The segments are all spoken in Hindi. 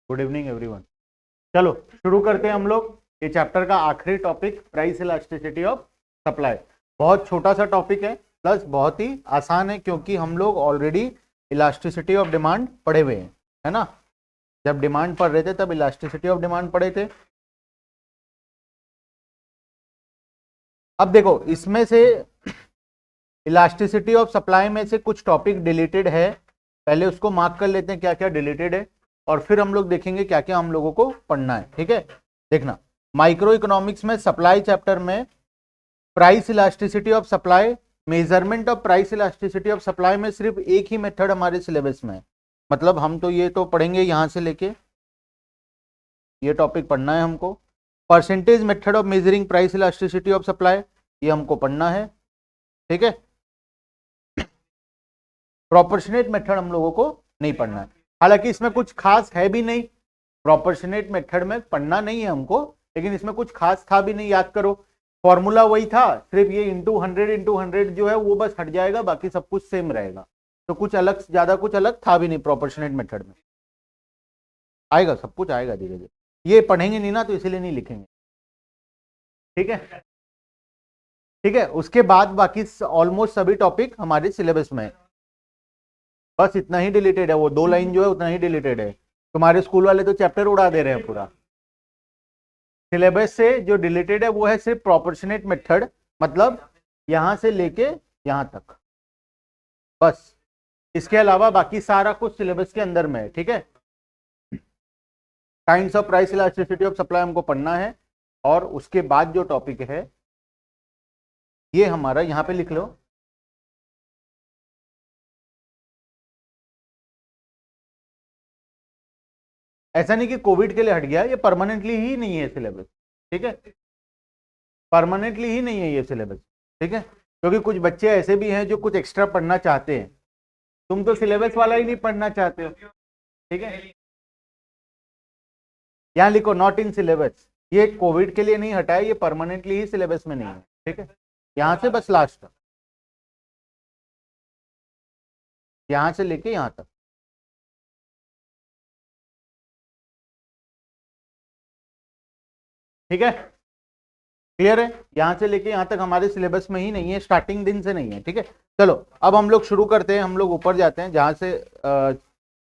Good evening everyone. चलो शुरू करते हैं हम लोग ये चैप्टर का आखिरी topic, price elasticity of supply. बहुत छोटा सा टॉपिक है, प्लस बहुत ही आसान है, क्योंकि हम लोग ऑलरेडी इलास्टिसिटी ऑफ डिमांड पढ़े हुए हैं, है ना। जब डिमांड पढ़ रहे थे तब इलास्टिसिटी ऑफ डिमांड पढ़े थे। अब देखो, इसमें से इलास्टिसिटी ऑफ सप्लाई में से कुछ टॉपिक डिलीटेड है, पहले उसको मार्क कर लेते हैं क्या क्या डिलीटेड है, और फिर हम लोग देखेंगे क्या क्या हम लोगों को पढ़ना है। ठीक है, देखना, माइक्रो इकोनॉमिक्स में सप्लाई चैप्टर में price elasticity of supply, measurement of price elasticity of supply में सिर्फ एक ही मेथड हमारे सिलेबस में है। मतलब हम तो ये तो पढ़ेंगे यहां से लेके ये टॉपिक पढ़ना है हमको। Percentage method of measuring price elasticity of supply, ये हमको पढ़ना है। ठीक है, प्रोपोर्शनेट मेथड हम लोगों को नहीं पढ़ना है, हालांकि इसमें कुछ खास है भी नहीं। प्रोपोर्शनेट मेथड में पढ़ना नहीं है हमको, लेकिन इसमें कुछ खास था भी नहीं। याद करो, फॉर्मूला वही था, सिर्फ ये इंटू 100 जो है वो बस हट जाएगा, बाकी सब कुछ सेम रहेगा। तो कुछ अलग, ज्यादा कुछ अलग था भी नहीं प्रोपोर्शनेट मेथड में। आएगा, सब कुछ आएगा धीरे धीरे, ये पढ़ेंगे नहीं ना तो इसीलिए नहीं लिखेंगे। ठीक है, ठीक है। उसके बाद बाकी ऑलमोस्ट सभी टॉपिक हमारे सिलेबस में है, बस इतना ही डिलीटेड है, वो 2 लाइन जो है उतना ही डिलीटेड है। तुम्हारे स्कूल वाले तो चैप्टर उड़ा दे रहे हैं पूरा। सिलेबस से जो डिलीटेड है वो है सिर्फ प्रोपोर्शनेट मेथड, मतलब यहां से लेके यहां तक, बस। इसके अलावा बाकी सारा कुछ सिलेबस के अंदर में है। ठीक है, kinds of price elasticity of supply हमको पढ़ना है, और उसके बाद जो टॉपिक है ये हमारा, यहां पे लिख लो, ऐसा नहीं कि कोविड के लिए हट गया, ये परमानेंटली ही नहीं है सिलेबस। ठीक है, परमानेंटली ही नहीं है ये सिलेबस। ठीक है, क्योंकि कुछ बच्चे ऐसे भी हैं जो कुछ एक्स्ट्रा पढ़ना चाहते हैं, तुम तो सिलेबस वाला ही नहीं पढ़ना चाहते हो। ठीक है, यहां लिखो नॉट इन सिलेबस, ये कोविड के लिए नहीं हटा है, ये परमानेंटली ही सिलेबस में नहीं है। ठीक है, यहां से बस लास्ट तक, यहां से लेके यहां तक। ठीक है, क्लियर है, यहां से लेके यहां तक हमारे सिलेबस में ही नहीं है, स्टार्टिंग दिन से नहीं है। ठीक है, चलो अब हम लोग शुरू करते हैं, हम लोग ऊपर जाते हैं जहां से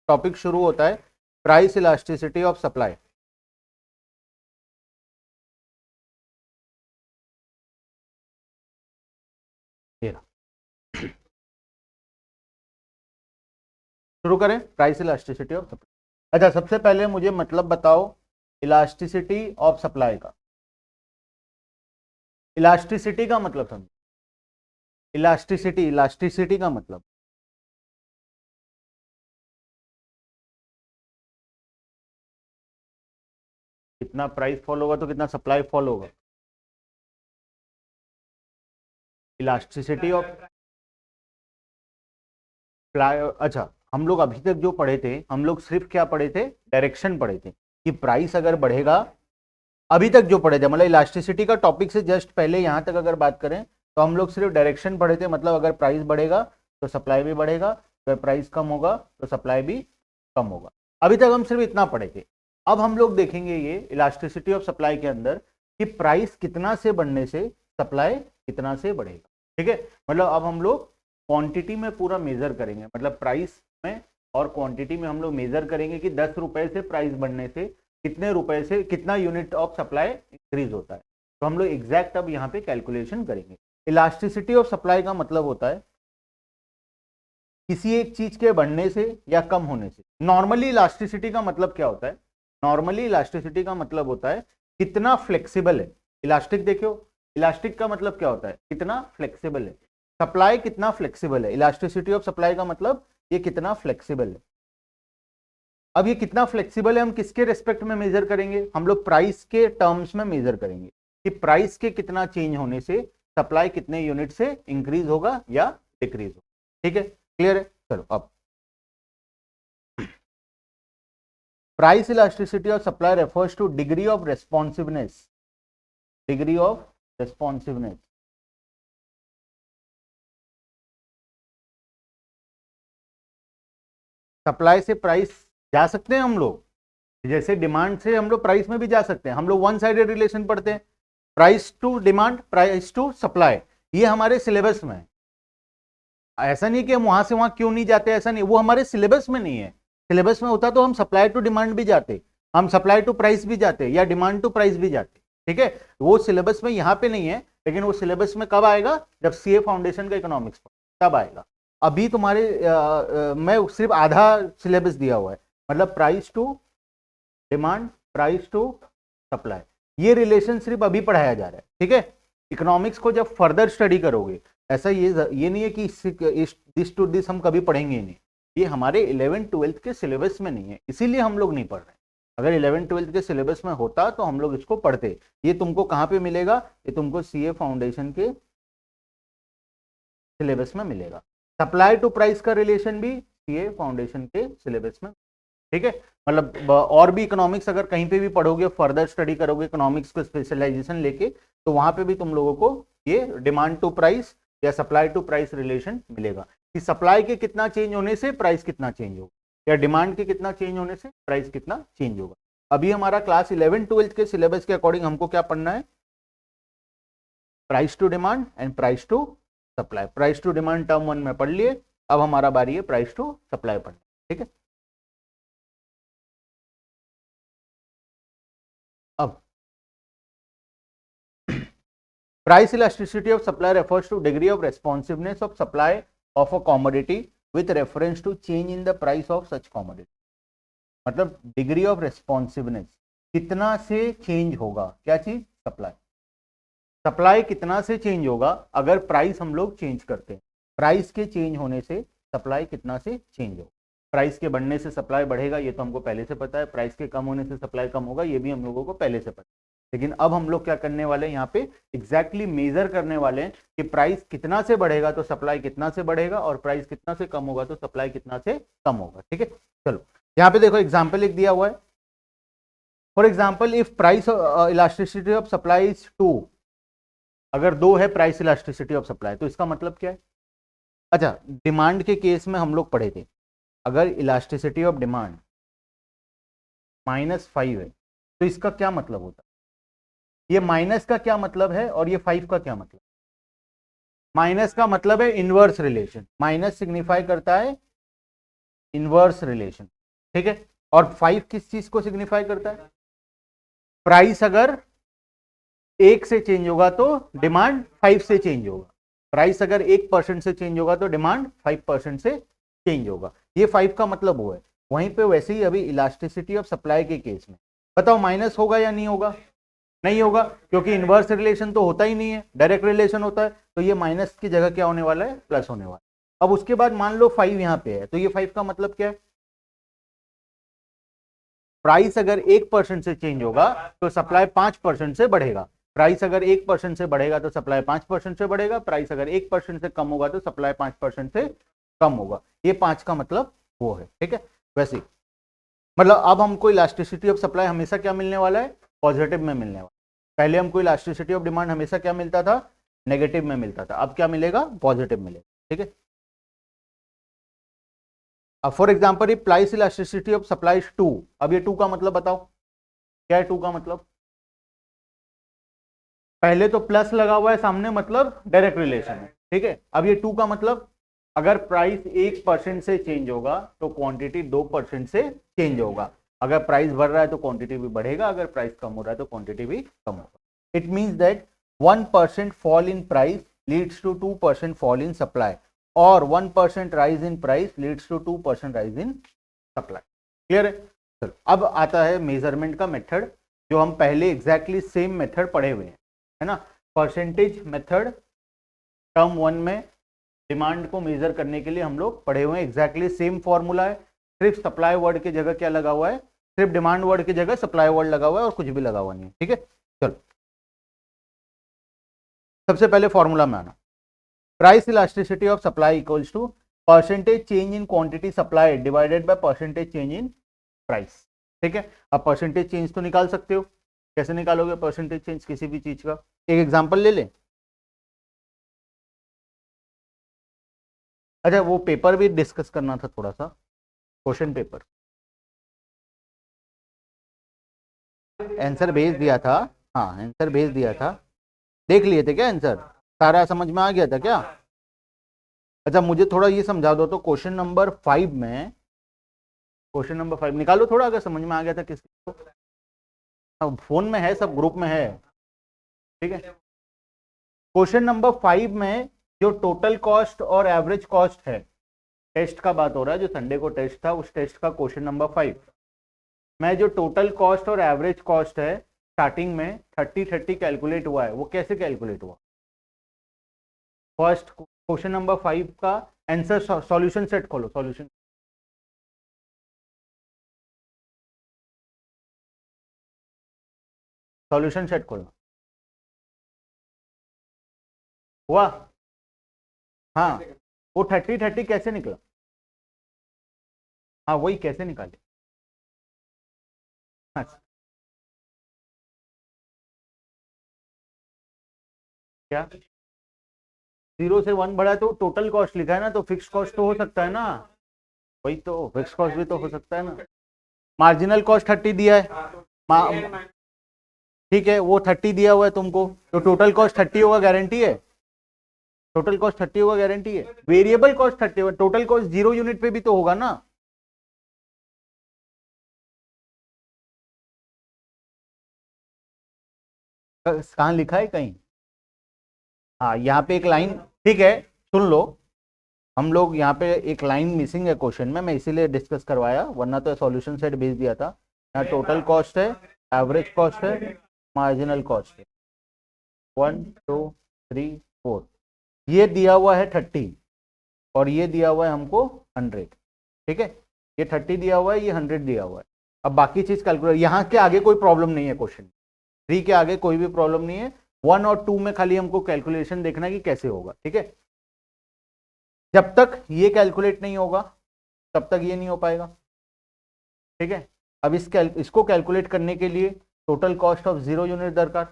टॉपिक शुरू होता है, प्राइस इलास्टिसिटी ऑफ सप्लाई। शुरू करें प्राइस इलास्टिसिटी ऑफ सप्लाई। अच्छा, सबसे पहले मुझे मतलब बताओ इलास्टिसिटी ऑफ सप्लाई का। इलास्टिसिटी का मतलब समझो, इलास्टिसिटी, इलास्टिसिटी का मतलब कितना प्राइस फॉल होगा तो कितना सप्लाई फॉल होगा। इलास्टिसिटी ऑफ, अच्छा, हम लोग अभी तक जो पढ़े थे, हम लोग सिर्फ क्या पढ़े थे, डायरेक्शन पढ़े थे कि प्राइस अगर बढ़ेगा। अभी तक जो पढ़े थे, मतलब इलास्टिसिटी का टॉपिक से जस्ट पहले यहां तक अगर बात करें तो हम लोग सिर्फ डायरेक्शन पढ़े थे, मतलब अगर प्राइस बढ़ेगा तो सप्लाई भी बढ़ेगा, अगर प्राइस कम होगा तो सप्लाई भी कम होगा। अभी तक हम सिर्फ इतना पढ़े थे। अब हम लोग देखेंगे ये इलास्टिसिटी ऑफ सप्लाई के अंदर कि प्राइस कितना से बढ़ने से सप्लाई कितना से बढ़ेगा। ठीक है, मतलब अब हम लोग क्वांटिटी में पूरा मेजर करेंगे, मतलब प्राइस में और क्वांटिटी में हम लोग मेजर करेंगे कि 10 रुपए से प्राइस बढ़ने से कितने रुपए से कितना यूनिट ऑफ सप्लाई इंक्रीज होता है। तो हम लोग एग्जैक्ट अब यहाँ पे कैलकुलेशन करेंगे। इलास्टिसिटी ऑफ सप्लाई का मतलब होता है किसी एक चीज के बढ़ने से या कम होने से। नॉर्मली इलास्टिसिटी का मतलब क्या होता है, नॉर्मली इलास्टिसिटी का मतलब होता है कितना फ्लेक्सिबल है। इलास्टिक देखो, इलास्टिक का मतलब क्या होता है, कितना फ्लेक्सिबल है। सप्लाई कितना फ्लेक्सिबल है, इलास्टिसिटी ऑफ सप्लाई का मतलब ये कितना फ्लेक्सिबल है। अब ये कितना फ्लेक्सिबल है हम किसके रेस्पेक्ट में मेजर करेंगे, हम लोग प्राइस के टर्म्स में मेजर करेंगे कि प्राइस के कितना चेंज होने से सप्लाई कितने यूनिट से इंक्रीज होगा या डिक्रीज होगा। ठीक है, क्लियर है। चलो अब price elasticity of supply refers two degree of responsiveness, degree of responsiveness. Supply से प्राइस जा सकते हैं हम लोग, जैसे डिमांड से हम लोग प्राइस में भी जा सकते हैं। हम लोग वन साइडेड रिलेशन पढ़ते हैं, price to demand, price to supply, ये हमारे सिलेबस में है। ऐसा नहीं कि हम वहां से वहां क्यों नहीं जाते, ऐसा नहीं, वो हमारे सिलेबस में नहीं है। सिलेबस में होता तो हम सप्लाई टू डिमांड भी जाते, हम सप्लाई टू प्राइस भी जाते, या डिमांड टू प्राइस भी जाते। ठीक है, वो सिलेबस में यहाँ पे नहीं है, लेकिन वो सिलेबस में कब आएगा, जब सीए फाउंडेशन का इकोनॉमिक्स तब आएगा। अभी तुम्हारे मैं सिर्फ आधा सिलेबस दिया हुआ है, मतलब price to demand, price to supply, ये रिलेशन सिर्फ अभी पढ़ाया जा रहा है। ठीक है, इकोनॉमिक्स को जब फर्दर स्टडी करोगे, ऐसा ये नहीं है कि दिस टू दिस हम कभी पढ़ेंगे ही नहीं, ये हमारे 11th-12th के सिलेबस में नहीं है, इसीलिए हम लोग नहीं पढ़ रहे हैं। अगर 11th-12th के सिलेबस में होता तो हम लोग इसको पढ़ते। ये तुमको कहाँ पे मिलेगा, ये तुमको सीए फाउंडेशन के सिलेबस में मिलेगा। सप्लाई टू प्राइस का रिलेशन भी सीए फाउंडेशन के सिलेबस में। ठीक है, मतलब और भी इकोनॉमिक्स अगर कहीं पे भी पढ़ोगे, फर्दर स्टडी करोगे इकोनॉमिक्स को स्पेशलाइजेशन लेके, तो वहां पे भी तुम लोगों को ये डिमांड टू प्राइस या सप्लाई टू प्राइस रिलेशन मिलेगा कि सप्लाई के कितना चेंज होने से प्राइस कितना चेंज होगा, या डिमांड के कितना चेंज होने से प्राइस कितना चेंज होगा। अभी हमारा क्लास 11th-12th के सिलेबस के अकॉर्डिंग हमको क्या पढ़ना है, price to demand and price to supply. Price to demand term 1 में पढ़ लिए, अब हमारा बारी है प्राइस टू सप्लाई पढ़ना। ठीक है, अब price elasticity of supply refers to degree of responsiveness of supply of a commodity with reference to change in the price of such commodity। मतलब डिग्री ऑफ रेस्पॉन्सिवनेस, कितना से चेंज होगा, क्या चीज, सप्लाई। सप्लाई कितना से चेंज होगा अगर प्राइस हम लोग चेंज करते हैं, प्राइस के चेंज होने से सप्लाई कितना से चेंज होगा। प्राइस के बढ़ने से सप्लाई बढ़ेगा, ये तो हमको पहले से पता है। प्राइस के कम होने से सप्लाई कम होगा, ये भी हम लोगों को पहले से पता है। लेकिन अब हम लोग क्या करने वाले हैं, यहाँ पे एग्जैक्टली मेजर करने वाले हैं कि प्राइस कितना से बढ़ेगा तो सप्लाई कितना से बढ़ेगा, और प्राइस कितना से कम होगा तो सप्लाई कितना से कम होगा। ठीक है, चलो यहाँ पे देखो एग्जाम्पल एक दिया हुआ है। For example if price elasticity of supply is 2, अगर 2 है प्राइस इलास्टिसिटी ऑफ सप्लाई, तो इसका मतलब क्या है। अच्छा, डिमांड के केस में हम लोग पढ़े थे, अगर इलास्टिसिटी ऑफ डिमांड -5 है तो इसका क्या मतलब होता है, ये माइनस का क्या मतलब है और ये 5 का क्या मतलब। माइनस का मतलब है इनवर्स रिलेशन, माइनस सिग्निफाई करता है इनवर्स रिलेशन। ठीक है, और 5 किस चीज को सिग्निफाई करता है, प्राइस अगर 1 से चेंज होगा तो डिमांड 5 से चेंज होगा, प्राइस अगर 1% से चेंज होगा तो डिमांड 5% से चेंज होगा। ये 5 का मतलब वो है। वहीं पे वैसे ही अभी इलास्टिसिटी ऑफ सप्लाई के केस में बताओ माइनस होगा या नहीं होगा, नहीं होगा, क्योंकि इनवर्स रिलेशन तो होता ही नहीं है, डायरेक्ट रिलेशन होता है। तो ये माइनस की जगह क्या होने वाला है, प्लस होने वाला है। अब उसके बाद मान लो 5 यहाँ पे है, तो ये 5 का मतलब क्या है, प्राइस अगर 1% से चेंज होगा तो सप्लाई 5% से बढ़ेगा। प्राइस अगर 1% से बढ़ेगा तो सप्लाई 5% से बढ़ेगा। प्राइस अगर 1% से कम होगा तो सप्लाई 5% से कम होगा। ये 5 का मतलब वो है। ठीक है, वैसे ही मतलब अब हमको इलास्टिसिटी ऑफ सप्लाई हमेशा क्या मिलने वाला है, पॉजिटिव में मिलने वाला। पहले हमको इलास्टिसिटी ऑफ डिमांड हमेशा क्या मिलता था, नेगेटिव में मिलता था, अब क्या मिलेगा, पॉजिटिव मिलेगा। ठीक है, अब for example if price elasticity of supply 2, अब ये 2 का मतलब बताओ क्या है, 2 का मतलब, पहले तो प्लस लगा हुआ है सामने, मतलब डायरेक्ट रिलेशन है। ठीक है, अब ये 2 का मतलब अगर प्राइस 1% से चेंज होगा तो क्वांटिटी 2% से चेंज होगा। अगर प्राइस बढ़ रहा है तो क्वांटिटी भी बढ़ेगा, अगर प्राइस कम हो रहा है तो क्वांटिटी भी कम होगा। It means that 1% fall in price leads to 2% fall in supply, और 1% rise in price leads to 2% rise in supply. Clear है। चलो अब आता है मेजरमेंट का मेथड, जो हम पहले एग्जैक्टली सेम मेथड पढ़े हुए हैं, है ना। परसेंटेज मेथड टर्म 1 में डिमांड को मेजर करने के लिए हम लोग पढ़े हुए हैं, एग्जैक्टली सेम फॉर्मूला है, सिर्फ सप्लाई वर्ड की जगह क्या लगा हुआ है, सिर्फ डिमांड वर्ड की जगह सप्लाई वर्ड लगा हुआ है और कुछ भी लगा हुआ नहीं है, ठीक है। चलो सबसे पहले फॉर्मूला में आना, price elasticity of supply equals to percentage change in quantity supply divided by percentage change in price, ठीक है। अब परसेंटेज चेंज तो निकाल सकते हो, कैसे निकालोगे परसेंटेज चेंज किसी भी चीज का, एक एग्जांपल ले लें। अच्छा वो पेपर भी डिस्कस करना था थोड़ा सा, क्वेश्चन पेपर आंसर भेज दिया था, हाँ आंसर भेज दिया था, देख लिए थे क्या आंसर, सारा समझ में आ गया था क्या। अच्छा मुझे थोड़ा ये समझा दो तो क्वेश्चन नंबर 5 में, क्वेश्चन नंबर 5 निकालो थोड़ा, अगर समझ में आ गया था किसी को, फोन में है सब ग्रुप में है, ठीक है। क्वेश्चन नंबर 5 में जो टोटल कॉस्ट और एवरेज कॉस्ट है, टेस्ट का बात हो रहा है, जो संडे को टेस्ट था उस टेस्ट का क्वेश्चन नंबर 5 में जो टोटल कॉस्ट और एवरेज कॉस्ट है, स्टार्टिंग में 30-30 कैलकुलेट हुआ है, वो कैसे कैलकुलेट हुआ। फर्स्ट क्वेश्चन नंबर 5 का आंसर, सॉल्यूशन सेट खोलो, सॉल्यूशन सेट खोलो, हुआ। हाँ वो 30-30 कैसे निकला, हाँ वही कैसे निकाले, हाँ, क्या 0 से 1 बढ़ा तो टोटल कॉस्ट लिखा है ना, तो फिक्स कॉस्ट तो हो सकता है ना, वही तो फिक्स कॉस्ट भी तो हो सकता है ना। मार्जिनल कॉस्ट 30 दिया है, ठीक है वो 30 दिया हुआ है तुमको, तो टोटल कॉस्ट 30 होगा गारंटी है, टोटल कॉस्ट 30 होगा गारंटी है, वेरिएबल कॉस्ट 30 होगा, टोटल कॉस्ट 0 यूनिट पे भी तो होगा ना। कहाँ लिखा है कहीं, हाँ यहाँ पे एक लाइन, ठीक है सुन लो, हम लोग यहाँ पे एक लाइन मिसिंग है क्वेश्चन में, मैं इसीलिए डिस्कस करवाया, वरना तो सॉल्यूशन सेट भेज दिया था। यहाँ टोटल कॉस्ट है, एवरेज कॉस्ट है, मार्जिनल कॉस्ट है, 1 2 3 4, ये दिया हुआ है 30 और ये दिया हुआ है हमको 100, ठीक है। ये 30 दिया हुआ है, ये 100 दिया हुआ है। अब बाकी चीज कैलकुलेट, यहाँ के आगे कोई प्रॉब्लम नहीं है, क्वेश्चन 3 के आगे कोई भी प्रॉब्लम नहीं है, 1 और 2 में खाली हमको कैलकुलेशन देखना है कि कैसे होगा, ठीक है। जब तक ये कैलकुलेट नहीं होगा तब तक ये नहीं हो पाएगा, ठीक है। अब इसको कैलकुलेट करने के लिए टोटल कॉस्ट ऑफ 0 यूनिट दरकार,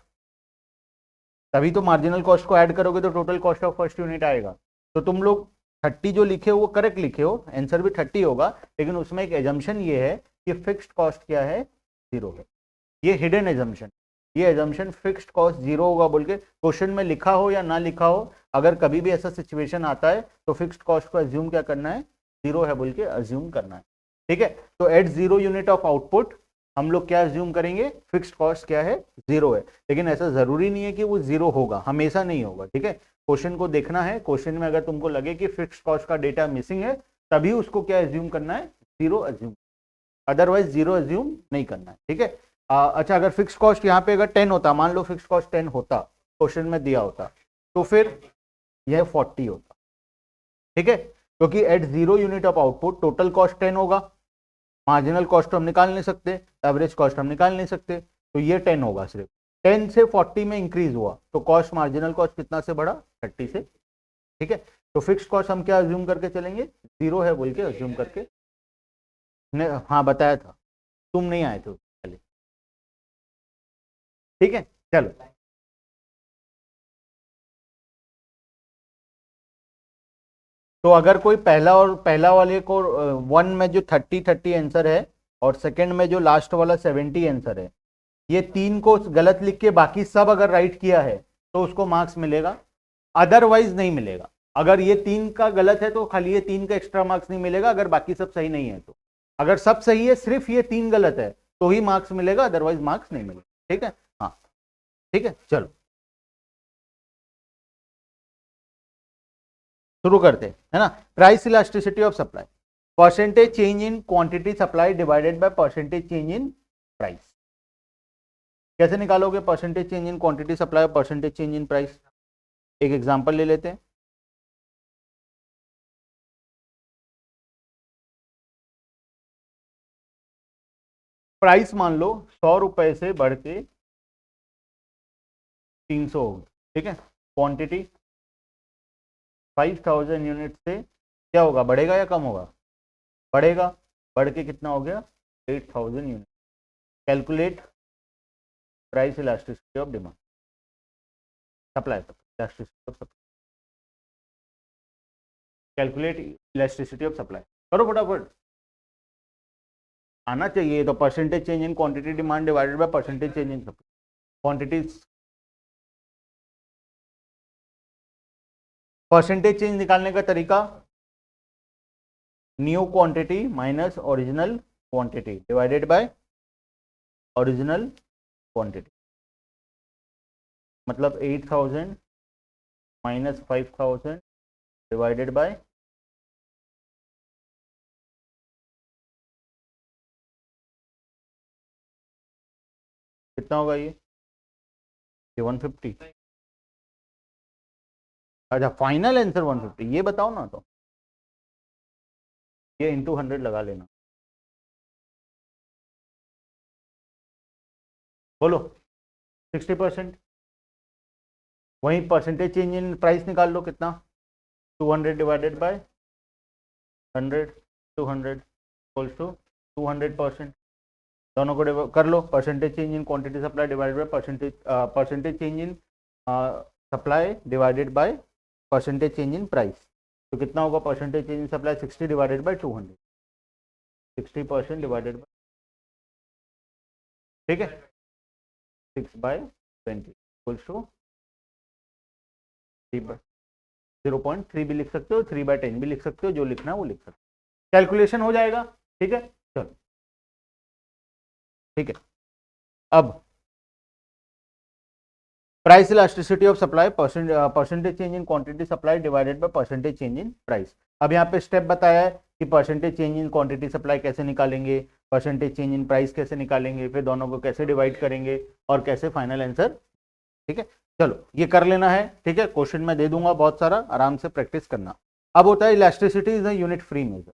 तभी तो मार्जिनल कॉस्ट को ऐड करोगे तो total cost of first unit आएगा। तो तुम लोग 30 जो लिखे हो वो करेक्ट लिखे हो, आंसर भी 30 होगा, लेकिन उसमें एक एजम्पशन ये है कि फिक्स्ड कॉस्ट क्या है, 0 है, ये हिडन एजम्पशन, ये एजम्पशन फिक्स्ड कॉस्ट 0 होगा बोल के क्वेश्चन में लिखा हो या ना लिखा हो, अगर कभी भी ऐसा सिचुएशन आता है तो फिक्स्ड कॉस्ट को एज्यूम क्या करना है, 0 है बोल के एज्यूम करना है, ठीक है। तो एट 0 यूनिट ऑफ आउटपुट हम लोग क्या एज्यूम करेंगे, फिक्स्ड कॉस्ट क्या है, 0 है, लेकिन ऐसा जरूरी नहीं है कि वो 0 होगा, हमेशा नहीं होगा, ठीक है। क्वेश्चन को देखना है, क्वेश्चन में अगर तुमको लगे कि फिक्स्ड कॉस्ट का डेटा मिसिंग है तभी उसको क्या एज्यूम करना है, 0 एज्यूम, अदरवाइज 0 एज्यूम नहीं करना है, ठीक है। अच्छा अगर फिक्स कॉस्ट यहाँ पे अगर 10 होता, मान लो फिक्स कॉस्ट 10 होता, क्वेश्चन में दिया होता, तो फिर यह 40 होता, ठीक है, क्योंकि at 0 unit of output total cost 10 होगा, मार्जिनल कॉस्ट हम निकाल नहीं सकते, एवरेज कॉस्ट हम निकाल नहीं सकते, तो ये 10 होगा, सिर्फ 10 से 40 में इंक्रीज हुआ तो कॉस्ट, मार्जिनल कॉस्ट कितना से बढ़ा, 30 से, ठीक है। तो फिक्स कॉस्ट हम क्या एज्यूम करके चलेंगे, 0 है बोल के एज्यूम करके, हाँ बताया था, तुम नहीं आए थे पहले, ठीक है। चलो तो अगर कोई पहला वाले को 1 में जो 30-30 आंसर है और सेकंड में जो लास्ट वाला 70 आंसर है, ये 3 को गलत लिख के बाकी सब अगर राइट किया है तो उसको मार्क्स मिलेगा, अदरवाइज नहीं मिलेगा। अगर ये 3 का गलत है तो खाली ये 3 का एक्स्ट्रा मार्क्स नहीं मिलेगा, अगर बाकी सब सही नहीं है तो, अगर सब सही है सिर्फ ये 3 गलत है तो ही मार्क्स मिलेगा, अदरवाइज मार्क्स नहीं मिलेगा, ठीक है। हाँ ठीक है चलो शुरू करते हैं, है ना। Price elasticity of supply, percentage change in quantity supply divided by percentage change in price. कैसे निकालोगे percentage change in quantity supply और परसेंटेज चेंज इन प्राइस? एक एग्जांपल ले लेते हैं। प्राइस मान लो 100 रुपए से बढ़ के 300 हो, ठीक है। क्वांटिटी 5000 यूनिट से क्या होगा, बढ़ेगा या कम होगा? बढ़ेगा, बढ़ के कितना हो गया 8000 unit. Calculate price elasticity of demand supply, elasticity of supply, calculate elasticity of supply. करो फटाफट, आना चाहिए। तो percentage change in quantity demand divided by percentage change in supply. Quantities, percentage change निकालने का तरीका new quantity minus original quantity divided by original quantity. मतलब 8000 माइनस 5000 डिवाइडेड बाय कितना होगा ये 150। अच्छा, फाइनल आंसर 150 ये बताओ ना, तो ये इंटू 100 लगा लेना। बोलो 60%। वहीं परसेंटेज चेंज इन प्राइस निकाल लो, कितना 200 डिवाइडेड बाय 100, 200 इक्वल्स टू 200%। दोनों को कर लो, percentage change in quantity supply divided by percentage change in supply divided by percentage change in price. तो कितना होगा percentage change in supply 60 divided by 200, 60% divided by, ठीक है, 6/20 इक्वल्स टू 0.3 भी लिख सकते हो, 3/10 भी लिख सकते हो, जो लिखना है वो लिख सकते हो। कैलकुलेशन हो जाएगा, ठीक है। चलो ठीक है। अब price elasticity of supply, percentage change in quantity supply divided by percentage change in price. अब यहाँ पे स्टेप बताया है कि percentage change in quantity supply कैसे निकालेंगे, परसेंटेज चेंज इन प्राइस कैसे निकालेंगे, फिर दोनों को कैसे डिवाइड करेंगे और कैसे फाइनल आंसर, ठीक है। चलो ये कर लेना है, ठीक है। क्वेश्चन मैं दे दूंगा बहुत सारा, आराम से प्रैक्टिस करना। अब होता है elasticity is a unit free measure.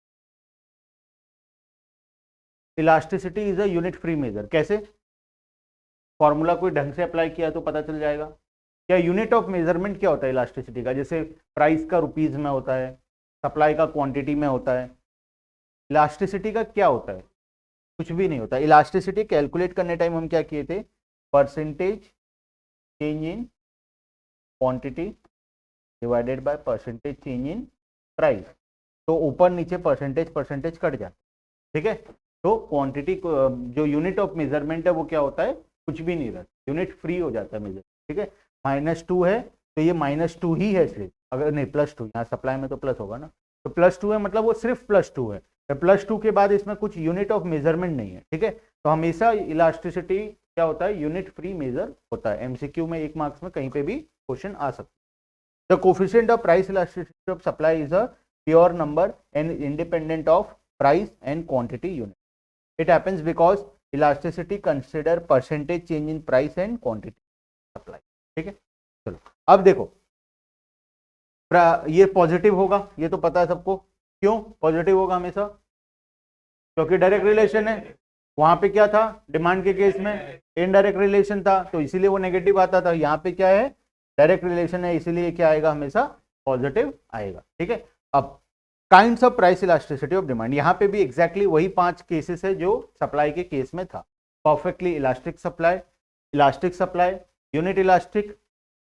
Elasticity is a unit free measure कैसे? फॉर्मूला कोई ढंग से अप्लाई किया तो पता चल जाएगा। क्या यूनिट ऑफ मेजरमेंट क्या होता है इलास्टिसिटी का? जैसे प्राइस का रुपीज में होता है, सप्लाई का क्वांटिटी में होता है। इलास्टिसिटी का क्या होता है? कुछ भी नहीं होता। इलास्टिसिटी कैलकुलेट करने टाइम हम क्या किए थे, percentage change in quantity divided by percentage change in price. तो ऊपर नीचे परसेंटेज परसेंटेज कट जाता है, ठीक है। तो क्वांटिटी जो यूनिट ऑफ मेजरमेंट है वो क्या होता है, कुछ भी नहीं रहता, यूनिट फ्री हो जाता है मेजर, ठीक है। -2 है तो ये -2 ही है सिर्फ, अगर नहीं +2, यहाँ सप्लाई में तो प्लस होगा ना, तो +2 है मतलब वो सिर्फ +2 है। +2 के बाद इसमें कुछ यूनिट ऑफ मेजरमेंट नहीं है, ठीक है। तो हमेशा इलास्टिसिटी क्या होता है, यूनिट फ्री मेजर होता है। एमसीक्यू में 1 मार्क्स में कहीं पे भी क्वेश्चन आ सकता है। The coefficient of price elasticity of supply is a pure number and independent of price and quantity unit. It happens because elasticity consider percentage change in price and quantity supply, ठीक है। चलो अब देखो, ये पॉजिटिव होगा, ये तो पता है सबको। क्यों पॉजिटिव होगा हमेशा? क्योंकि डायरेक्ट रिलेशन है। वहां पे क्या था, डिमांड के केस में इनडायरेक्ट रिलेशन था, तो इसीलिए वो नेगेटिव आता था। यहाँ पे क्या है, डायरेक्ट रिलेशन है, इसीलिए क्या आएगा, हमेशा पॉजिटिव आएगा, ठीक है। अब kinds of price elasticity of demand, यहाँ पे भी एग्जैक्टली वही 5 केसेस है जो सप्लाई के केस में था। Perfectly elastic supply, elastic supply, unit elastic,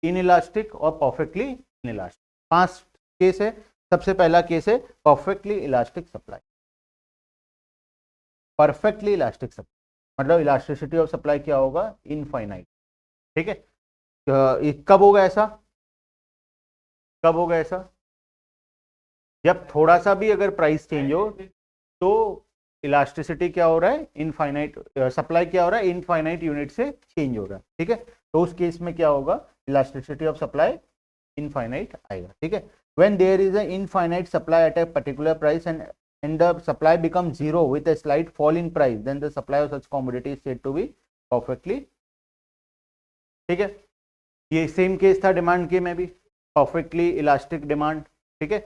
in elastic और परफेक्टली इन इलास्टिक। 5 केस है। सबसे पहला केस है perfectly elastic supply. Perfectly elastic supply मतलब इलास्टिसिटी ऑफ सप्लाई क्या होगा, इनफाइनाइट, ठीक है। कब होगा ऐसा, कब होगा ऐसा? जब थोड़ा सा भी अगर प्राइस चेंज हो तो इलास्टिसिटी क्या हो रहा है, इनफाइनाइट, सप्लाई क्या हो रहा है, इनफाइनाइट यूनिट से चेंज हो रहा है, ठीक है। तो उस केस में क्या होगा, इलास्टिसिटी ऑफ सप्लाई इनफाइनाइट आएगा, ठीक है। When there is a infinite supply at a particular price and and the supply becomes zero with a slight fall in price, then the supply of such commodity is said to be perfectly, ठीक है। ये सेम केस था डिमांड के में भी, परफेक्टली इलास्टिक डिमांड, ठीक है।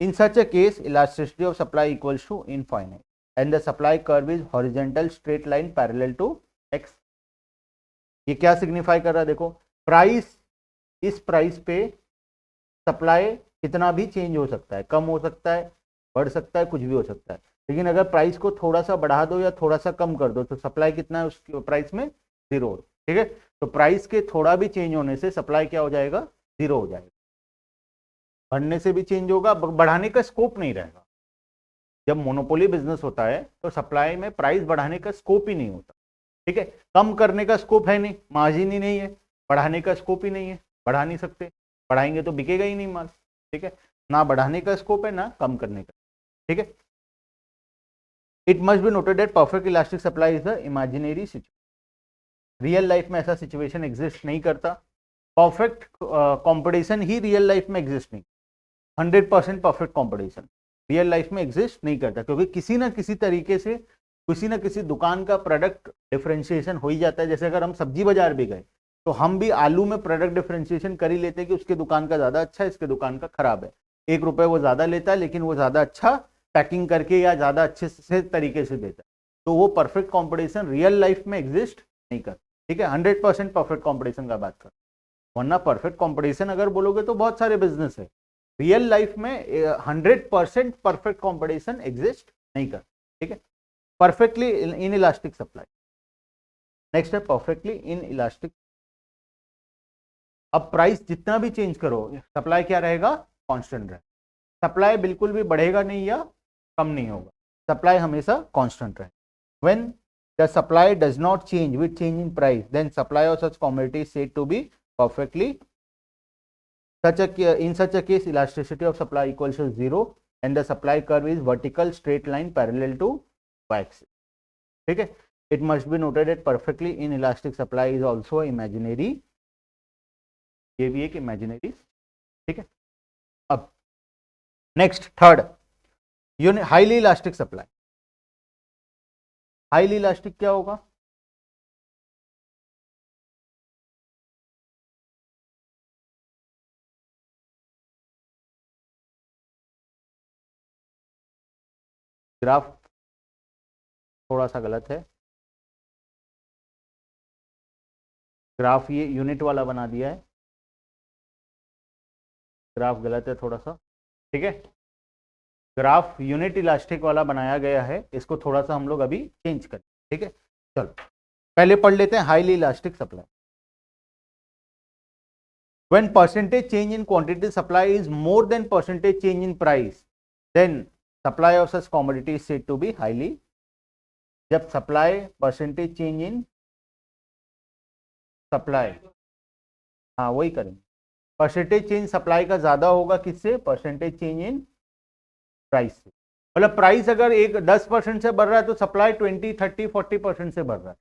In such a case elasticity of supply equals to infinite and the supply curve is horizontal straight line parallel to x. ये क्या सिग्निफाई कर रहा है, देखो प्राइस, इस प्राइस पे सप्लाई कितना भी चेंज हो सकता है, कम हो सकता है, बढ़ सकता है, कुछ भी हो सकता है, लेकिन अगर प्राइस को थोड़ा सा बढ़ा दो या थोड़ा सा कम कर दो तो सप्लाई कितना है उसकी प्राइस में, जीरो, ठीक है। तो प्राइस के थोड़ा भी चेंज होने से सप्लाई क्या हो जाएगा, जीरो हो जाएगा। बढ़ने से भी चेंज होगा, बढ़ाने का स्कोप नहीं रहेगा। जब मोनोपोली बिजनेस होता है तो सप्लाई में प्राइस बढ़ाने का स्कोप ही नहीं होता, ठीक है। कम करने का स्कोप है नहीं, मार्जिन ही नहीं है, बढ़ाने का स्कोप ही नहीं है, बढ़ा नहीं सकते, बढ़ाएंगे तो बिकेगा ही नहीं माल, ठीक है। ना बढ़ाने का स्कोप है ना कम करने का, ठीक है। It must be noted that perfect elastic supply is the imaginary situation. Real life में ऐसा सिचुएशन एग्जिस्ट नहीं करता। परफेक्ट कंपटीशन ही रियल लाइफ में एग्जिस्ट नहीं, 100% परफेक्ट कंपटीशन रियल लाइफ में एग्जिस्ट नहीं करता, क्योंकि किसी ना किसी तरीके से किसी ना किसी दुकान का प्रोडक्ट डिफरेंशिएशन हो ही जाता है। जैसे अगर हम सब्जी बाजार भी गए तो हम भी आलू में प्रोडक्ट डिफरेंशिएशन कर ही लेते हैं कि उसके दुकान का ज़्यादा अच्छा है, इसके दुकान का खराब है। 1 रुपये वो ज़्यादा लेता है लेकिन वो ज़्यादा अच्छा पैकिंग करके या ज़्यादा अच्छे से तरीके से देता है। तो वो परफेक्ट कॉम्पिटिशन रियल लाइफ में एग्जिस्ट नहीं करता, ठीक है। 100% परफेक्ट कॉम्पिटिशन का बात कर, वरना परफेक्ट कॉम्पिटिशन अगर बोलोगे तो बहुत सारे बिजनेस है। रियल लाइफ में 100% परफेक्ट कॉम्पिटिशन एग्जिस्ट नहीं करता, ठीक है। Perfectly in elastic supply, next है परफेक्टली इन इलास्टिक। अब प्राइस जितना भी चेंज करो सप्लाई क्या रहेगा, कांस्टेंट रहेगा। सप्लाई बिल्कुल भी बढ़ेगा नहीं या कम नहीं होगा, सप्लाई हमेशा कांस्टेंट रहेगा। When the supply does not change with change in price then supply of such commodity is said to be perfectly, in such a case elasticity of supply equals to 0 and the supply curve is vertical straight line parallel to y-axis, ठीक है। it must be noted that perfectly inelastic supply is also imaginary, ये भी एक imaginary, ठीक है। अब next third highly elastic supply. Highly elastic क्या होगा, ग्राफ थोड़ा सा गलत है, ग्राफ ये यूनिट वाला बना दिया है, ग्राफ गलत है थोड़ा सा, ठीक है। ग्राफ यूनिट इलास्टिक वाला बनाया गया है, इसको थोड़ा सा हम लोग अभी चेंज करें, ठीक है। चलो पहले पढ़ लेते हैं highly elastic supply. When percentage change in quantity supply is more than percentage change in price, then supply of such commodity is said to be highly। जब supply percentage change in supply, हाँ वही करेंगे, परसेंटेज चेंज सप्लाई का ज्यादा होगा किससे, परसेंटेज चेंज इन प्राइस से। मतलब प्राइस अगर 10% से बढ़ रहा है तो सप्लाई 20, 30, 40% से बढ़ रहा है,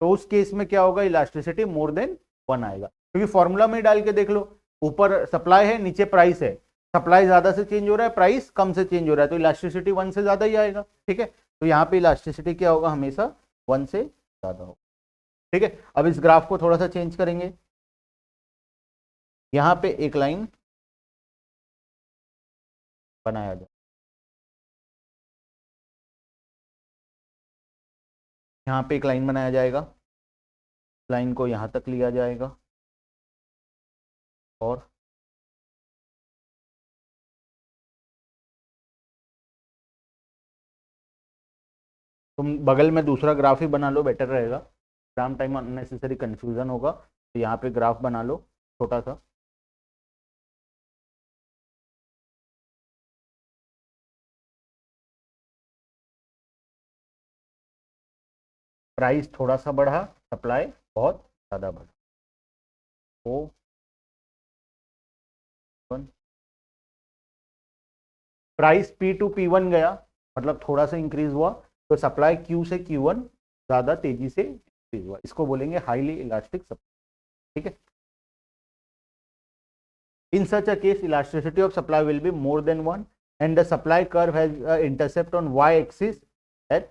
तो उस केस में क्या होगा, इलास्टिसिटी मोर देन 1 आएगा। क्योंकि फॉर्मूला में डाल के देख लो, ऊपर सप्लाई है नीचे प्राइस है, सप्लाई ज्यादा से चेंज हो रहा है प्राइस कम से चेंज हो रहा है, तो इलास्टिसिटी 1 से ज्यादा ही आएगा, ठीक है। तो यहाँ पे इलास्टिसिटी क्या होगा, हमेशा 1 से ज्यादा होगा, ठीक है। अब इस ग्राफ को थोड़ा सा चेंज करेंगे, यहाँ पे एक लाइन बनाया जाए, यहाँ पे एक लाइन बनाया जाएगा, लाइन को यहाँ तक लिया जाएगा और तुम बगल में दूसरा ग्राफ ही बना लो, बेटर रहेगा। एग्जाम टाइम अननेसेसरी कंफ्यूजन होगा, तो यहाँ पे ग्राफ बना लो छोटा सा, प्राइस थोड़ा सा बढ़ा, सप्लाई बहुत ज़्यादा बढ़ा, ओ प्राइस P टू P1 गया, मतलब थोड़ा सा इंक्रीज हुआ, तो सप्लाई Q से Q1 ज़्यादा तेजी से इंक्रीज हुआ, इसको बोलेंगे हाईली इलास्टिक सप्लाई, ठीक है। In such a case elasticity of supply will be more than 1 and the supply curve has intercept on y axis at,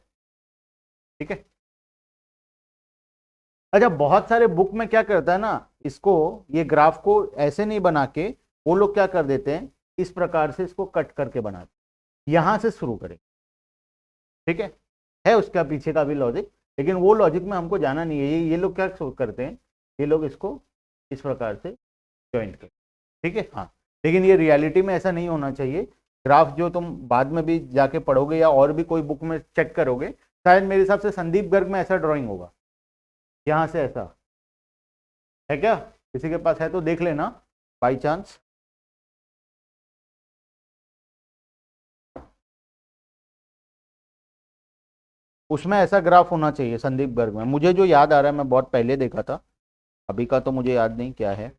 ठीक है। अच्छा, बहुत सारे बुक में क्या करता है ना, इसको ये ग्राफ को ऐसे नहीं बना के वो लोग क्या कर देते हैं, इस प्रकार से इसको कट करके बनाते हैं, यहां से शुरू करें, ठीक है उसका पीछे का भी लॉजिक, लेकिन वो लॉजिक में हमको जाना नहीं है। ये लोग क्या करते हैं, ये लोग इसको इस प्रकार से ज्वाइंट करते हैं, ठीक है। हाँ, लेकिन ये रियलिटी में ऐसा नहीं होना चाहिए। ग्राफ जो तुम बाद में भी जाके पढ़ोगे या और भी कोई बुक में चेक करोगे, शायद मेरे हिसाब से संदीप गर्ग में ऐसा ड्राइंग होगा, यहां से ऐसा है क्या, किसी के पास है तो देख लेना बाई चांस। उसमें ऐसा ग्राफ होना चाहिए संदीप गर्ग में, मुझे जो याद आ रहा है, मैं बहुत पहले देखा था, अभी का तो मुझे याद नहीं क्या है।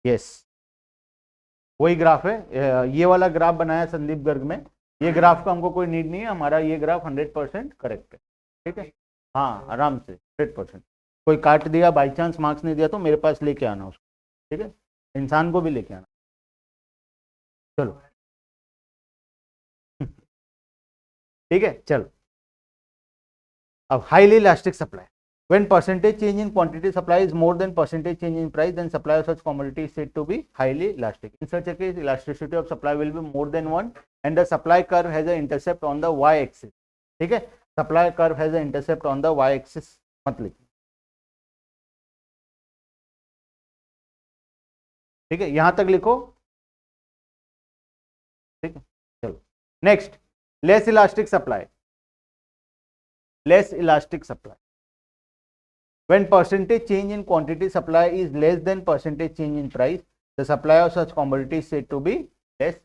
यस, वही ग्राफ है, ये वाला ग्राफ बनाया संदीप गर्ग में। ये ग्राफ का हमको कोई नीड नहीं है, हमारा ये ग्राफ 100% करेक्ट है, ठीक है। हाँ, आराम से 100%। कोई काट दिया, बाई चांस मार्क्स नहीं दिया तो मेरे पास लेके आना उसको, ठीक है, इंसान को भी लेके आना। चलो ठीक है, चलो। अब highly elastic supply, when percentage change in quantity supply is more than percentage change in price, then supply of such commodity is said to be highly elastic. In such a case, elasticity of supply will be more than 1 and the supply curve has an intercept on the y axis, ठीक है। supply curve has an intercept on the y axis मत लिखिए, ठीक है, यहां तक लिखो, ठीक है। चलो next, less elastic supply, less elastic supply, when percentage change in quantity supply is less than percentage change in price, the supply of such commodity is said to be less।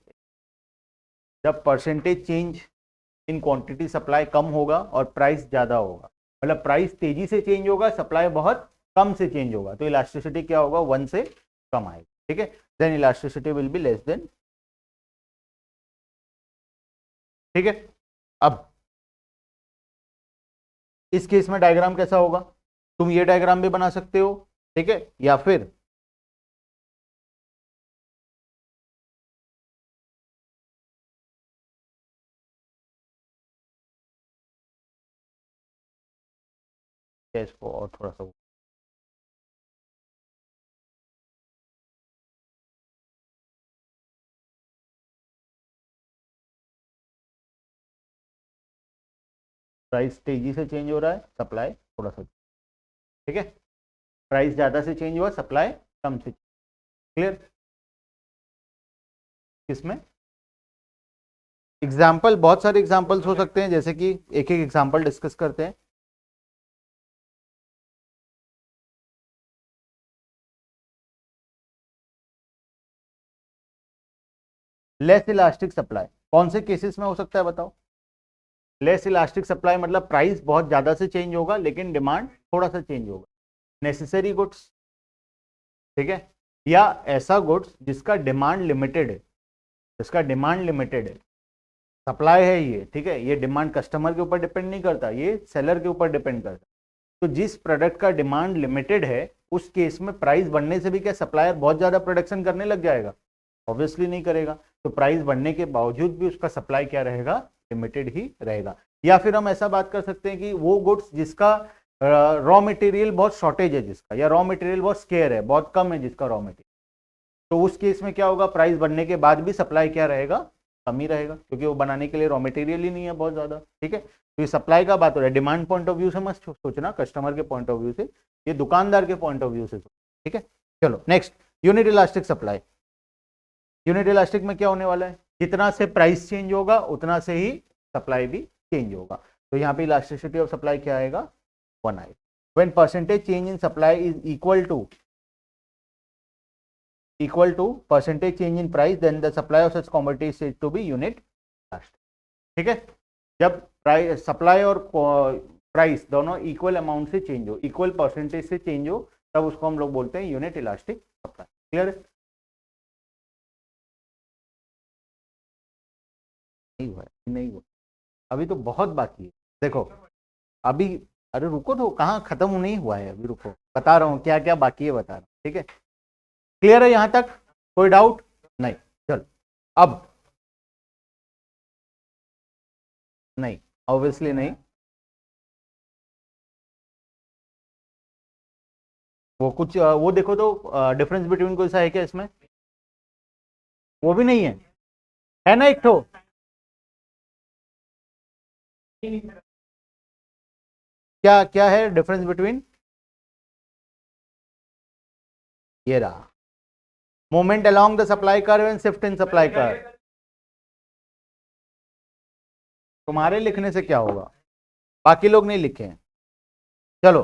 जब percentage change in quantity supply कम होगा और प्राइस ज्यादा होगा, मतलब प्राइस तेजी से चेंज होगा, सप्लाई बहुत कम से चेंज होगा, तो इलास्टिसिटी क्या होगा, 1 से कम आएगा, ठीक है। Then elasticity will be less than, ठीक है। अब इस केस में डायग्राम कैसा होगा, तुम ये डायग्राम भी बना सकते हो, ठीक है, या फिर इसको और थोड़ा सा, प्राइस तेजी से चेंज हो रहा है, सप्लाई थोड़ा सा, ठीक है, प्राइस ज्यादा से चेंज हुआ, सप्लाई कम से, क्लियर। किसमें एग्जाम्पल, बहुत सारे एग्जाम्पल्स हो सकते हैं, जैसे कि एक एक एग्जाम्पल डिस्कस करते हैं। लेस इलास्टिक सप्लाई कौन से केसेस में हो सकता है बताओ। लेस इलास्टिक सप्लाई मतलब प्राइस बहुत ज्यादा से चेंज होगा लेकिन डिमांड थोड़ा सा चेंज होगा, नेसेसरी गुड्स, ठीक है, या ऐसा गुड्स जिसका डिमांड लिमिटेड है, जिसका डिमांड लिमिटेड है, सप्लाई है ये, ठीक है, ये डिमांड कस्टमर के ऊपर डिपेंड नहीं करता, ये सेलर के ऊपर डिपेंड करता। तो जिस प्रोडक्ट का डिमांड लिमिटेड है उस केस में प्राइस बढ़ने से भी क्या सप्लायर बहुत ज्यादा प्रोडक्शन करने लग जाएगा, ऑब्वियसली नहीं करेगा। तो प्राइस बढ़ने के बावजूद भी उसका सप्लाई क्या रहेगा, लिमिटेड ही रहेगा। या फिर हम ऐसा बात कर सकते हैं कि वो गुड्स जिसका रॉ मटेरियल बहुत शॉर्टेज है, जिसका या रॉ मटेरियल बहुत स्केयर है, बहुत कम है जिसका रॉ मटेरियल, तो उस केस में क्या होगा, प्राइस बढ़ने के बाद भी सप्लाई क्या रहेगा, कम ही रहेगा, क्योंकि वो बनाने के लिए रॉ मटेरियल ही नहीं है बहुत ज्यादा, ठीक है। तो ये सप्लाई का बात हो रहा है, डिमांड पॉइंट ऑफ व्यू से मत सोचना, कस्टमर के पॉइंट ऑफ व्यू से, ये दुकानदार के पॉइंट ऑफ व्यू से, ठीक है। चलो next, unit elastic supply. Unit elastic में क्या होने वाला है, जितना से प्राइस चेंज होगा उतना से ही सप्लाई भी चेंज होगा, तो यहाँ पे इलास्टिसिटी ऑफ सप्लाई क्या आएगा, 1 आएगा। When percentage change in supply is equal to percentage change in price, then the supply of such commodity is said to be unit elastic, ठीक है। जब प्राइस, सप्लाई और प्राइस दोनों इक्वल अमाउंट से चेंज हो, इक्वल परसेंटेज से चेंज हो, तब उसको हम लोग बोलते हैं यूनिट इलास्टिक सप्लाई, क्लियर है। नहीं हुआ है, नहीं हुआ, अभी तो बहुत बाकी है। देखो अभी, अरे रुको तो, कहाँ खत्म नहीं हुआ है अभी, रुको बता रहा हूँ क्या क्या बाकी है, बता रहा हूँ, ठीक है। क्लियर है यहां तक, कोई डाउट नहीं? चल अब, नहीं ऑब्वियसली नहीं, वो कुछ वो देखो तो डिफरेंस बिटवीन कोई सा है क्या इसमें? वो भी नहीं है ना एक ठो? क्या क्या है डिफरेंस बिटवीन? ये रहा, movement along the supply curve and shift in supply curve. तुम्हारे लिखने से क्या होगा, बाकी लोग नहीं लिखे हैं। चलो,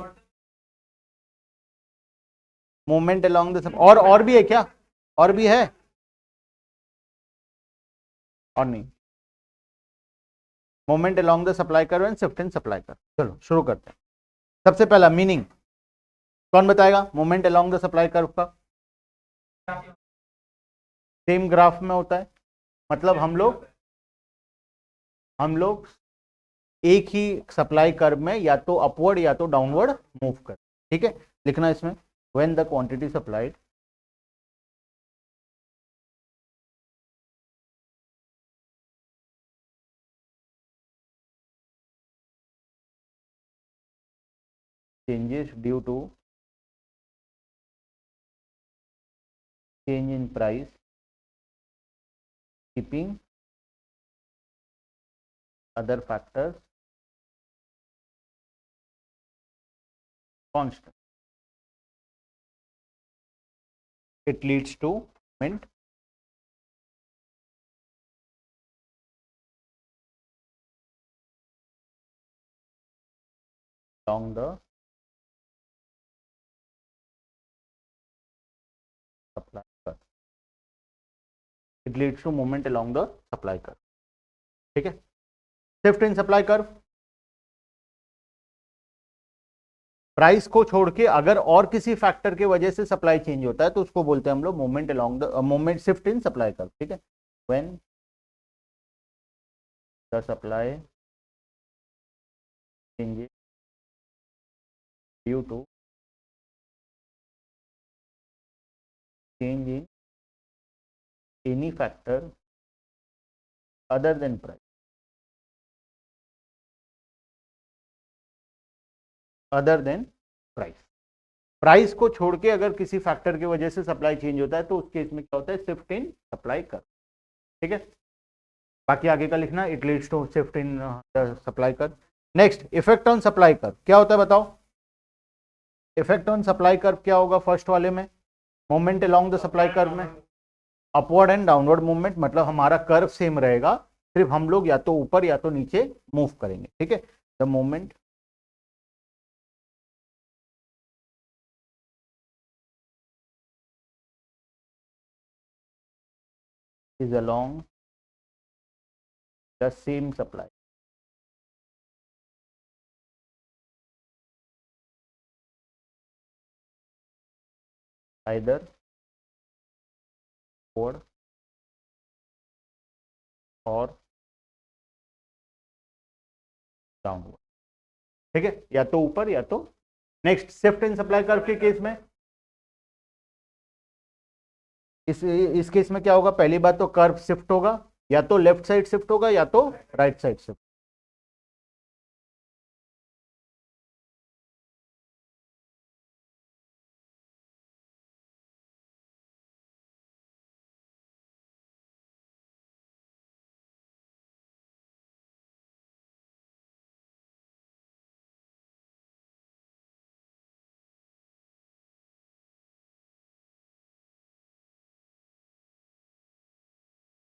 मूवमेंट अलोंग द, और भी है क्या? और भी है? और नहीं, movement along the supply curve and shift in supply curve. चलो शुरू करते हैं। सबसे पहला मीनिंग कौन बताएगा movement along the supply curve का? सेम ग्राफ में होता है, मतलब हम लोग एक ही सप्लाई कर्व में या तो अपवर्ड या तो डाउनवर्ड मूव कर, ठीक है। लिखना इसमें, when the quantity supplied changes due to change in price keeping other factors constant, it leads to movement along the supply curve, it leads to movement along the supply curve, ठीक है। Shift in supply curve, price को छोड़ के अगर और किसी फैक्टर के वजह से सप्लाई चेंज होता है तो उसको बोलते हैं हम लोग movement along the movement shift in supply curve, ठीक है। When the supply changes due to change in any factor other than price, other than price, price को छोड़ के अगर किसी फैक्टर की वजह से सप्लाई चेंज होता है तो उस केस में क्या होता है, शिफ्ट इन सप्लाई कर्व, ठीक है। बाकी आगे का लिखना, it leads to shift in supply curve. Next, effect on supply curve क्या होता है बताओ? इफेक्ट ऑन सप्लाई कर्व क्या होगा फर्स्ट वाले में? Movement along the supply curve में अपवर्ड एंड डाउनवर्ड मूवमेंट, मतलब हमारा कर्व सेम रहेगा, सिर्फ हम लोग या तो ऊपर या तो नीचे मूव करेंगे, ठीक है। The movement is along the same supply, either upward or downward, ठीक है, या तो ऊपर या तो। Next, shift in supply curve के केस में, इस केस में क्या होगा? पहली बात तो कर्व शिफ्ट होगा, या तो लेफ्ट साइड शिफ्ट होगा या तो right side shift.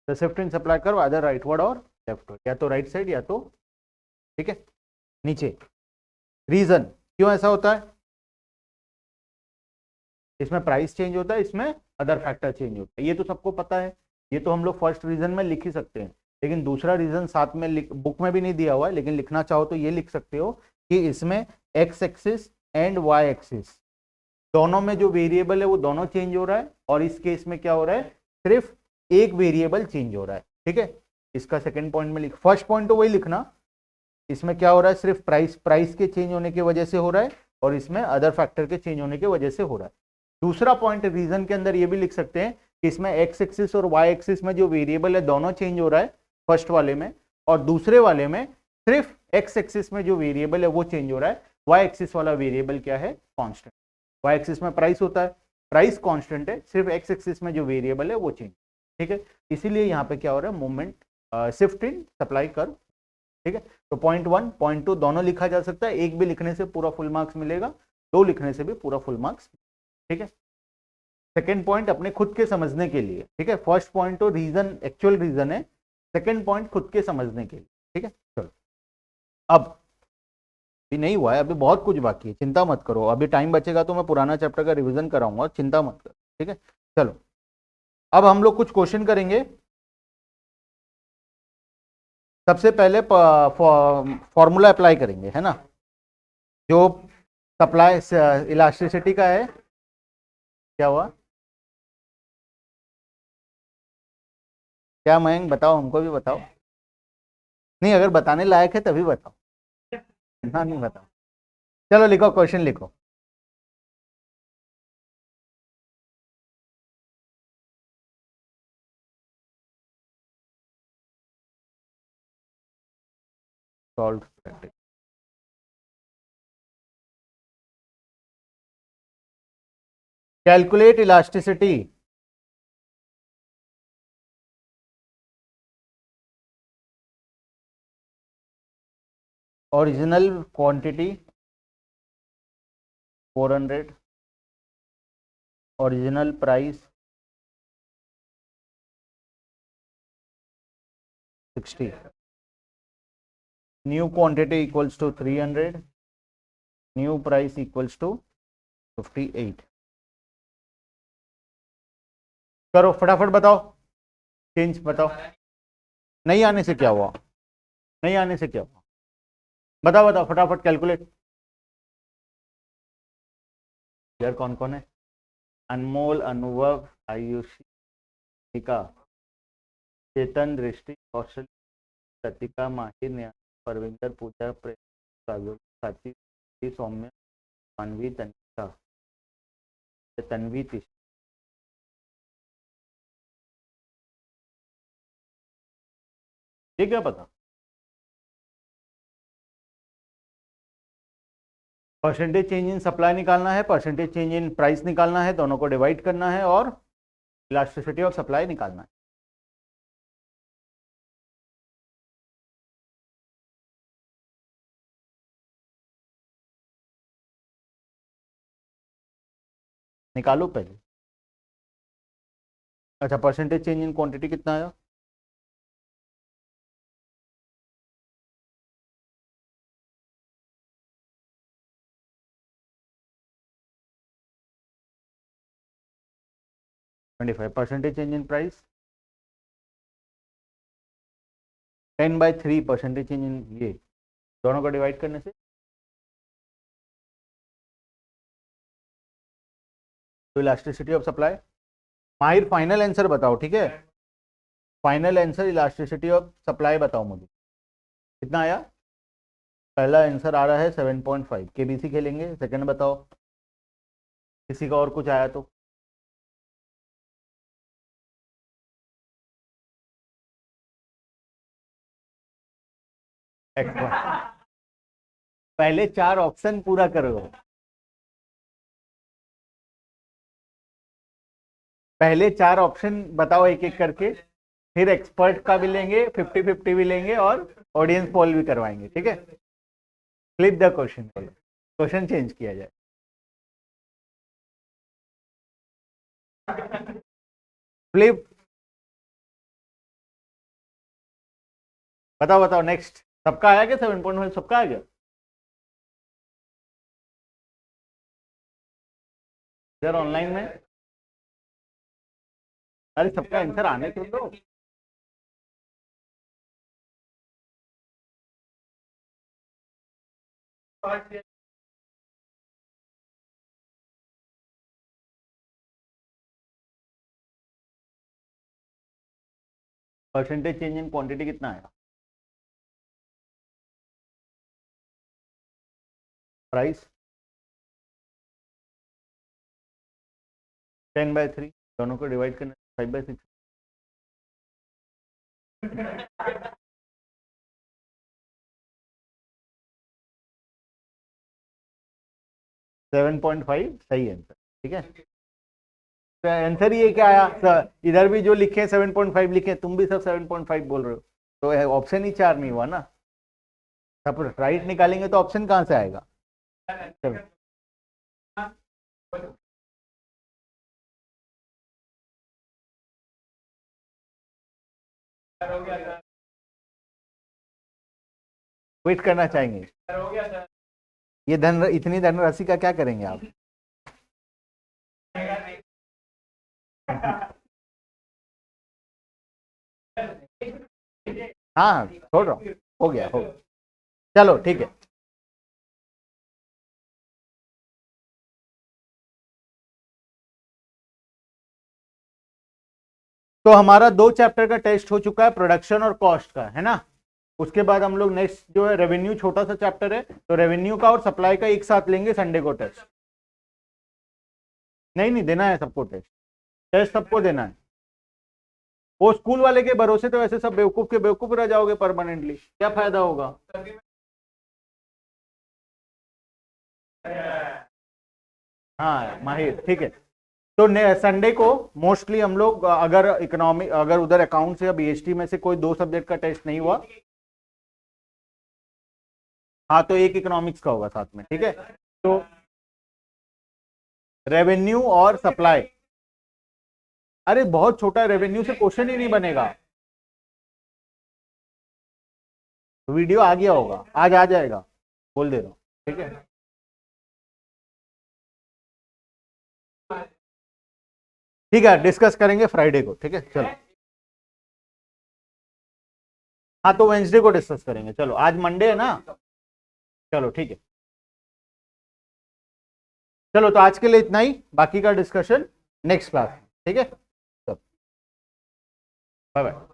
The shift in supply curve either rightward और लेफ्टवर्ड, या तो राइट साइड या तो, ठीक है, नीचे। रीजन क्यों ऐसा होता है? इसमें प्राइस चेंज होता है, इसमें अदर फैक्टर चेंज होता है, ये तो सबको पता है, ये तो हम लोग फर्स्ट रीजन में लिख ही सकते हैं। लेकिन दूसरा रीजन साथ में बुक में भी नहीं दिया हुआ है, लेकिन लिखना चाहो तो ये लिख सकते हो कि इसमें X axis and Y axis दोनों में जो वेरिएबल है वो दोनों चेंज हो रहा है, और इस केस में क्या हो रहा है, सिर्फ एक वेरिएबल चेंज हो रहा है, ठीक है। इसका सेकंड पॉइंट में लिख, फर्स्ट पॉइंट तो वही लिखना, इसमें क्या हो रहा है, सिर्फ प्राइस के चेंज होने की वजह से हो रहा है, और इसमें अदर फैक्टर के चेंज होने की वजह से हो रहा है। दूसरा पॉइंट रीजन के अंदर ये भी लिख सकते हैं कि इसमें एक्स एक्सिस और वाई एक्सिस में जो वेरिएबल है दोनों चेंज हो रहा है फर्स्ट वाले में, और दूसरे वाले में सिर्फ एक्स एक्सिस में जो वेरिएबल है वो चेंज हो रहा है, वाई एक्सिस वाला वेरिएबल क्या है, कांस्टेंट। वाई एक्सिस में प्राइस होता है, प्राइस कांस्टेंट है, सिर्फ एक्स एक्सिस में जो वेरिएबल है वो चेंज। ठीक है, इसीलिए यहाँ पे क्या हो रहा है, movement shift in supply curve. ठीक है, तो पॉइंट 1 पॉइंट 2 दोनों लिखा जा सकता है, एक भी लिखने से पूरा फुल मार्क्स मिलेगा, दो लिखने से भी पूरा फुल मार्क्स। ठीक है, सेकेंड पॉइंट अपने खुद के समझने के लिए। ठीक है, फर्स्ट पॉइंट तो रीजन, एक्चुअल रीजन है, सेकेंड पॉइंट खुद के समझने के लिए। ठीक है, चलो अब भी नहीं हुआ है, अभी बहुत कुछ बाकी है, चिंता मत करो, अभी टाइम बचेगा तो मैं पुराना चैप्टर का रिवीजन कराऊंगा, चिंता मत करो। ठीक है, चलो अब हम लोग कुछ क्वेश्चन करेंगे। सबसे पहले फॉर्मूला अप्लाई करेंगे, है ना, जो सप्लाई इलास्टिसिटी का है। क्या हुआ, क्या मयंक, बताओ, हमको भी बताओ। नहीं, अगर बताने लायक है तभी बताओ, ना नहीं बताओ। चलो लिखो, क्वेश्चन लिखो। Solve practice. Calculate elasticity original quantity 400, original price 60, new quantity equals to 300, new price equals to 58। करो फटाफट, बताओ चेंज, बताओ। नहीं आने से क्या हुआ, नहीं आने से क्या हुआ, बताओ बताओ फटाफट, कैलकुलेट। यार कौन कौन है, अनमोल, अनुभव, आयुषी, निका, चेतन, दृष्टि, कौशल, सतिका, माहिर, न्याय, परविंदर, पूजा, प्रेम, काव्य, साथी, सौम्य, मानवी, तनिषा, तन्वी, तिश। ये क्या पता, परसेंटेज चेंज इन सप्लाई निकालना है, परसेंटेज चेंज इन प्राइस निकालना है, दोनों को डिवाइड करना है, और इलास्टिसिटी ऑफ सप्लाई निकालना है। निकालो पहले। अच्छा, परसेंटेज चेंज इन क्वांटिटी कितना आया, 25। Percentage change in price 10/3, percentage change इन ये, दोनों को डिवाइड करने से तो इलास्टिसिटी ऑफ सप्लाई। माहिर फाइनल आंसर बताओ, ठीक है, final answer elasticity of supply बताओ मुझे, कितना आया। पहला आंसर आ रहा है 7.5, केबीसी खेलेंगे। सेकंड बताओ, किसी का और कुछ आया तो। पहले चार ऑप्शन पूरा करो, पहले चार ऑप्शन बताओ एक एक करके, फिर एक्सपर्ट का भी लेंगे, 50-50 भी लेंगे, और ऑडियंस पोल भी करवाएंगे। ठीक है, flip the question, question change किया जाए। फ्लिप, बताओ बताओ नेक्स्ट। सबका आया क्या 7.5, सबका आ गया इधर ऑनलाइन में। अरे सबका आंसर आने तो दो। परसेंटेज चेंज इन क्वांटिटी कितना आएगा? प्राइस 10/3, दोनों को डिवाइड करना 5/6। 7.5 सही आंसर, ठीक है। तो आंसर ये क्या आया सर? इधर भी जो लिखे 7.5 लिखे, तुम भी सब 7.5 बोल रहे हो, तो ऑप्शन ही 4 नहीं हुआ ना। सब राइट निकालेंगे तो ऑप्शन कहाँ से आएगा? वेट करना चाहेंगे? ये इतनी धनराशि का क्या करेंगे आप? हाँ छोड़ रहा हूँ, हो गया हो गया, चलो ठीक है। तो हमारा 2 चैप्टर का टेस्ट हो चुका है, प्रोडक्शन और कॉस्ट का, है ना। उसके बाद हम लोग नेक्स्ट जो है रेवेन्यू, छोटा सा चैप्टर है, तो रेवेन्यू का और सप्लाई का एक साथ लेंगे संडे को टेस्ट। नहीं नहीं देना है सबको टेस्ट, टेस्ट सबको देना है। वो स्कूल वाले के भरोसे तो ऐसे सब बेवकूफ के बेवकूफ रह जाओगे परमानेंटली, क्या फायदा होगा? हाँ माहिर, ठीक है। तो संडे को मोस्टली हम लोग अगर इकोनॉमी, अगर उधर अकाउंट्स या बीएसटी में से कोई 2 सब्जेक्ट का टेस्ट नहीं हुआ, हाँ तो एक इकोनॉमिक्स का होगा साथ में, ठीक है। तो रेवेन्यू और सप्लाई, अरे बहुत छोटा, रेवेन्यू से क्वेश्चन ही नहीं बनेगा। वीडियो आ गया होगा, आज आ जाएगा, बोल दे रहा हूँ, ठीक है। ठीक है, डिस्कस करेंगे फ्राइडे को, ठीक है चलो। हाँ तो वेंसडे को डिस्कस करेंगे, चलो आज मंडे है ना, चलो ठीक है। चलो तो आज के लिए इतना ही, बाकी का डिस्कशन नेक्स्ट क्लास में, ठीक है। Bye bye.